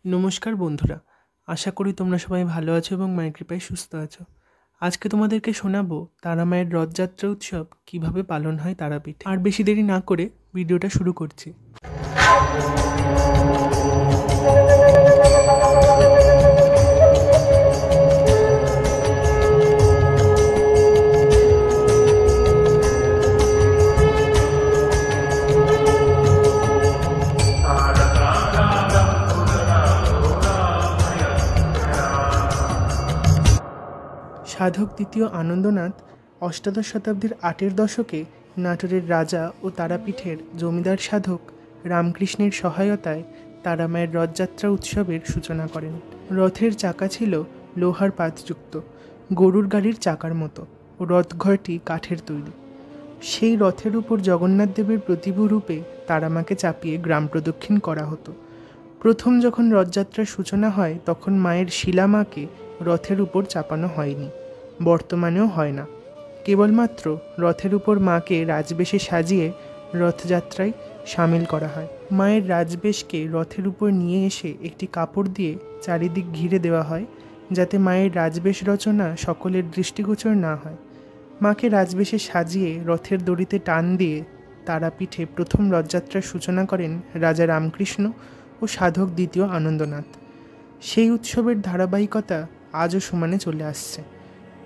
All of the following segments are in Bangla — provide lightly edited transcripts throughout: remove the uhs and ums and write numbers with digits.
নমস্কার বন্ধুরা, আশা করি তোমরা সবাই ভালো আছো এবং মায়ের কৃপায় সুস্থ আছো। আজকে তোমাদেরকে শোনাবো তারা মায়ের রথযাত্রা উৎসব কিভাবে পালন হয় তারাপীঠে। আর বেশি দেরি না করে ভিডিওটা শুরু করছি। সাধক দ্বিতীয় আনন্দনাথ অষ্টাদশ শতাব্দীর 8-এর দশকে নাটোরের রাজা ও তারাপীঠের জমিদার সাধক রামকৃষ্ণের সহায়তায় তারামায়ের রথযাত্রা উৎসবের সূচনা করেন। রথের চাকা ছিল লোহার পাতযুক্ত, গরুর গাড়ির চাকার মতো, ও রথঘরটি কাঠের তৈরি। সেই রথের উপর জগন্নাথ দেবের প্রতিভূ রূপে তারামাকে চাপিয়ে গ্রাম প্রদক্ষিণ করা হতো। প্রথম যখন রথযাত্রার সূচনা হয় তখন মায়ের শিলামাকে রথের উপর চাপানো হয়নি, বর্তমানেও হয় না। কেবলমাত্র রথের উপর মাকে রাজবেশে সাজিয়ে রথযাত্রায় সামিল করা হয়। মায়ের রাজবেশকে রথের উপর নিয়ে এসে একটি কাপড় দিয়ে চারিদিক ঘিরে দেওয়া হয়, যাতে মায়ের রাজবেশ রচনা সকলের দৃষ্টিগোচর না হয়। মাকে রাজবেশে সাজিয়ে রথের দড়িতে টান দিয়ে তারাপীঠে প্রথম রথযাত্রার সূচনা করেন রাজা রামকৃষ্ণ ও সাধক দ্বিতীয় আনন্দনাথ। সেই উৎসবের ধারাবাহিকতা আজও সমানে চলে আসছে।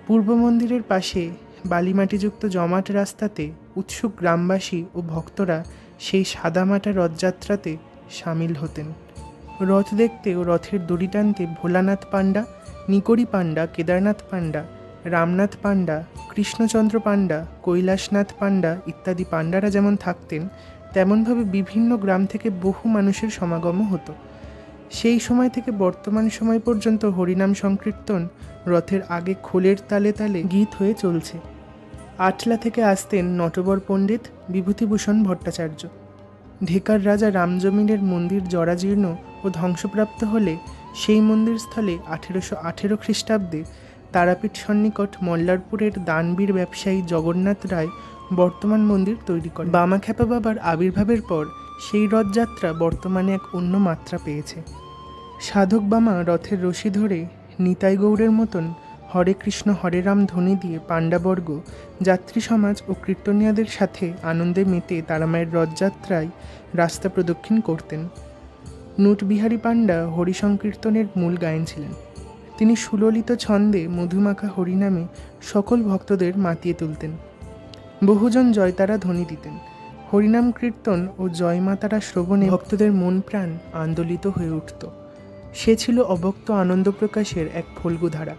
পূর্ব মন্দিরের পাশে বালিমাটিযুক্ত জমাট রাস্তাতে উৎসুক গ্রামবাসী ও ভক্তরা সেই সাদামাটা রথযাত্রাতে সামিল হতেন। রথ দেখতে ও রথের দড়ি টানতে ভোলানাথ পাণ্ডা, নিকরি পাণ্ডা, কেদারনাথ পাণ্ডা, রামনাথ পাণ্ডা, কৃষ্ণচন্দ্র পাণ্ডা, কৈলাসনাথ পাণ্ডা ইত্যাদি পাণ্ডারা যেমন থাকতেন, তেমনভাবে বিভিন্ন গ্রাম থেকে বহু মানুষের সমাগমও হতো। সেই সময় থেকে বর্তমান সময় পর্যন্ত হরিনাম সংকীর্তন রথের আগে খোলের তালে তালে গীত হয়ে চলছে। আটলা থেকে আসতেন নটবর পণ্ডিত বিভূতিভূষণ ভট্টাচার্য। ঢেকার রাজা রামজমিনের মন্দির জরাজীর্ণ ও ধ্বংসপ্রাপ্ত হলে সেই মন্দির স্থলে 1818 খ্রিস্টাব্দে তারাপীঠ সন্নিকট মল্লারপুরের দানবীর ব্যবসায়ী জগন্নাথ রায় বর্তমান মন্দির তৈরি করেন। বামাখ্যাপা বাবার আবির্ভাবের পর সেই রথযাত্রা বর্তমানে এক অন্য মাত্রা পেয়েছে। সাধক বামা রথের রশি ধরে নিতাই গৌড়ের মতন হরে কৃষ্ণ হরে রাম ধ্বনি দিয়ে পাণ্ডাবর্গ, যাত্রী সমাজ ও কীর্তনিয়াদের সাথে আনন্দে মেতে তারামায়ের রথযাত্রায় রাস্তা প্রদক্ষিণ করতেন। নূটবিহারী পাণ্ডা হরিসংকীর্তনের মূল গায়ন ছিলেন। তিনি সুললিত ছন্দে মধুমাখা হরিনামে সকল ভক্তদের মাতিয়ে তুলতেন। বহুজন জয়তারা ধ্বনি দিতেন। হরিনাম কীর্তন ও জয়মাতারা শ্রবণে ভক্তদের মন প্রাণ আন্দোলিত হয়ে উঠত। সে ছিল অবক্ত আনন্দ প্রকাশের এক ফল্গু ধারা।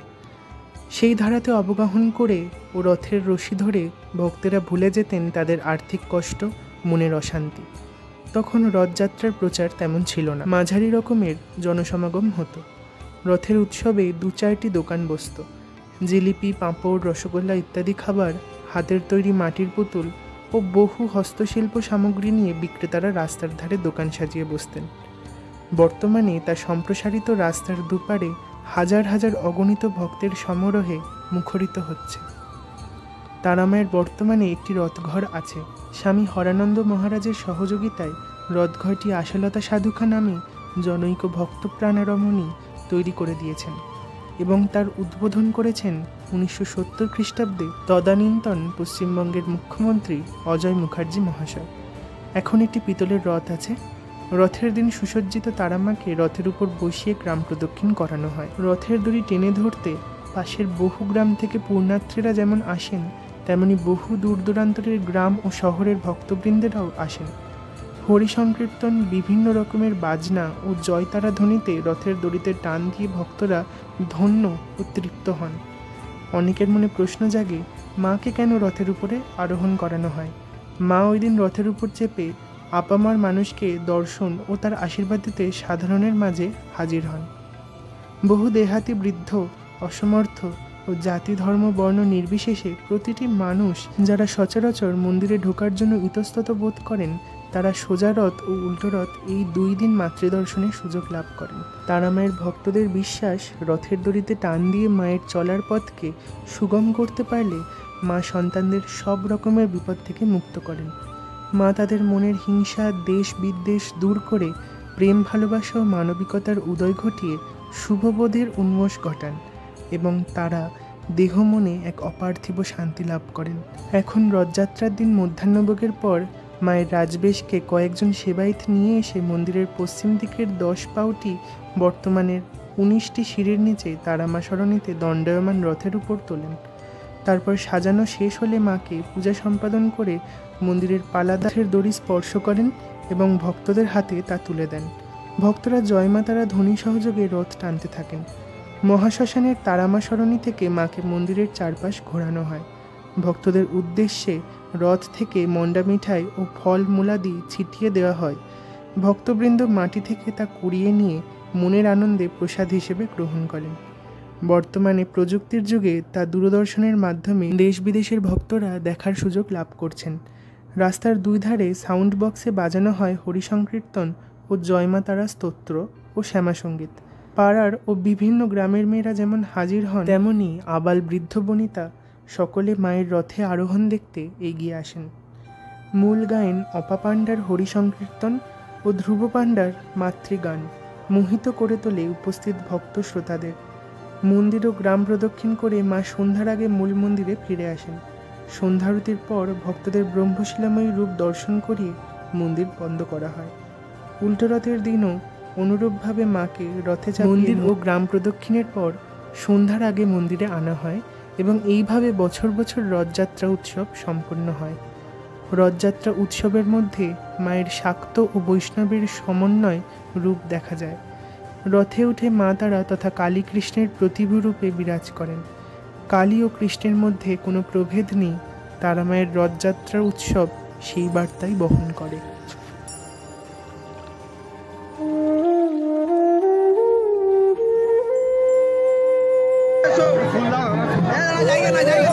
সেই ধারাতে অবগাহন করে ও রথের রশি ধরে ভক্তেরা ভুলে যেতেন তাদের আর্থিক কষ্ট, মনের অশান্তি। তখন রথযাত্রার প্রচার তেমন ছিল না, মাঝারি রকমের জনসমাগম হতো। রথের উৎসবে 2-4টি দোকান বসত। জিলিপি, পাঁপড়, রসগোল্লা ইত্যাদি খাবার, হাতের তৈরি মাটির পুতুল ও বহু হস্তশিল্প সামগ্রী নিয়ে বিক্রেতারা রাস্তার ধারে দোকান সাজিয়ে বসতেন। বর্তমানে তা সম্প্রসারিত রাস্তার দুপারে হাজার হাজার অগণিত ভক্তের সমারোহে মুখরিত হচ্ছে। তারামায়ের বর্তমানে একটি রথঘর আছে। স্বামী হরানন্দ মহারাজের সহযোগিতায় রথঘরটি আশালতা সাধুকা নামে জনৈক ভক্তপ্রাণারমণী তৈরি করে দিয়েছেন এবং তার উদ্বোধন করেছেন 1970 খ্রিস্টাব্দে তদানীন্তন পশ্চিমবঙ্গের মুখ্যমন্ত্রী অজয় মুখার্জি মহাশয়। এখন একটি পিতলের রথ আছে। রথের দিন সুসজ্জিত তারামাকে রথের উপর বসিয়ে গ্রাম প্রদক্ষিণ করানো হয়। রথের দড়ি টেনে ধরতে পাশের বহু গ্রাম থেকে পুণ্যার্থীরা যেমন আসেন, তেমনি বহু দূর দূরান্তরের গ্রাম ও শহরের ভক্তবৃন্দেরাও আসেন। হরি সংকীর্তন, বিভিন্ন রকমের বাজনা ও জয়তারা ধ্বনিতে রথের দড়িতে টান দিয়ে ভক্তরা ধন্য ও তৃপ্ত হন। অনেকের মনে প্রশ্ন জাগে, মাকে কেন রথের উপরে আরোহণ করানো হয়? মা ওই দিন রথের উপর চেপে আপামার মানুষকে দর্শন ও তার আশীর্বাদ দিতে সাধারণের মাঝে হাজির হন। বহু দেহাতি, বৃদ্ধ, অসমর্থ ও জাতি, ধর্ম, বর্ণ নির্বিশেষে প্রতিটি মানুষ যারা সচরাচর মন্দিরে ঢোকার জন্য ইতস্তত বোধ করেন, তারা সোজা রথ ও উল্টো রথ এই 2 দিন মাতৃদর্শনের সুযোগ লাভ করেন। তারামায়ের ভক্তদের বিশ্বাস, রথের দড়িতে টান দিয়ে মায়ের চলার পথকে সুগম করতে পারলে মা সন্তানদের সব রকমের বিপদ থেকে মুক্ত করেন। মা তাদের মনের হিংসা, দেশ বিদ্বেষ দূর করে প্রেম ভালোবাসা ও মানবিকতার উদয় ঘটিয়ে শুভবোধের উন্মেষ ঘটান এবং তারা দেহ মনে এক অপার্থিব শান্তি লাভ করেন। এখন রথযাত্রার দিন মধ্যাহ্নভোগের পর মায়ের রাজবেশকে কয়েকজন সেবায়েত নিয়ে এসে মন্দিরের পশ্চিম দিকের 10 পাউটি বর্তমানের 19টি সিঁড়ির নিচে তারামা সরণিতে দণ্ডায়মান রথের উপর তোলেন। তারপর সাজানো শেষ হলে মাকে পূজা সম্পাদন করে মন্দিরের পালাদাসের দড়ি স্পর্শ করেন এবং ভক্তদের হাতে তা তুলে দেন। ভক্তরা জয়মা তারা ধ্বনি সহযোগে রথ টানতে থাকেন। মহাশ্মশানের তারামা সরণি থেকে মাকে মন্দিরের চারপাশ ঘোরানো হয়। ভক্তদের উদ্দেশ্যে রথ থেকে মন্ডা মিঠাই ও ফল মূলাদি ছিটিয়ে দেওয়া হয়। ভক্তবৃন্দ মাটি থেকে তা কুড়িয়ে নিয়ে মনের আনন্দে প্রসাদ হিসেবে গ্রহণ করেন। বর্তমানে প্রযুক্তির যুগে তা দূরদর্শনের মাধ্যমে দেশ বিদেশের ভক্তরা দেখার সুযোগ লাভ করছেন। রাস্তার দুই ধারে সাউন্ড বক্সে বাজানো হয় হরিসংকীর্তন ও জয়মা তারা স্তোত্র ও শ্যামাসঙ্গীত। পাড়ার ও বিভিন্ন গ্রামের মেয়েরা যেমন হাজির হন, তেমনি আবাল বৃদ্ধ বনিতা সকলে মায়ের রথে আরোহণ দেখতে এগিয়ে আসেন। মূল গায়েন অপা পাণ্ডার হরিসংকীর্তন ও ধ্রুব পাণ্ডার মাতৃগান মোহিত করে তোলে উপস্থিত ভক্ত শ্রোতাদের। মন্দির ও গ্রাম প্রদক্ষিণ করে মা সন্ধ্যার আগে মূল মন্দিরে ফিরে আসেন। সন্ধ্যারতির পর ভক্তদের ব্রহ্মশিলাময়ী রূপ দর্শন করিয়ে মন্দির বন্ধ করা হয়। উল্টো রথের দিনও অনুরূপভাবে মাকে রথে চাপিয়ে মন্দির ও গ্রাম প্রদক্ষিণের পর সন্ধ্যার আগে মন্দিরে আনা হয় এবং এইভাবে বছর বছর রথযাত্রা উৎসব সম্পন্ন হয়। রথযাত্রা উৎসবের মধ্যে মায়ের শাক্ত ও বৈষ্ণবের সমন্বয় রূপ দেখা যায়। রথে উঠে মা তারা তথা কালী কৃষ্ণের প্রতিভূ রূপে বিরাজ করেন। কালী ও কৃষ্ণের মধ্যে কোনো প্রভেদ নেই। তারা মায়ের রথযাত্রা উৎসব সেই বার্তাই বহন করে। জায়গা না জায়গা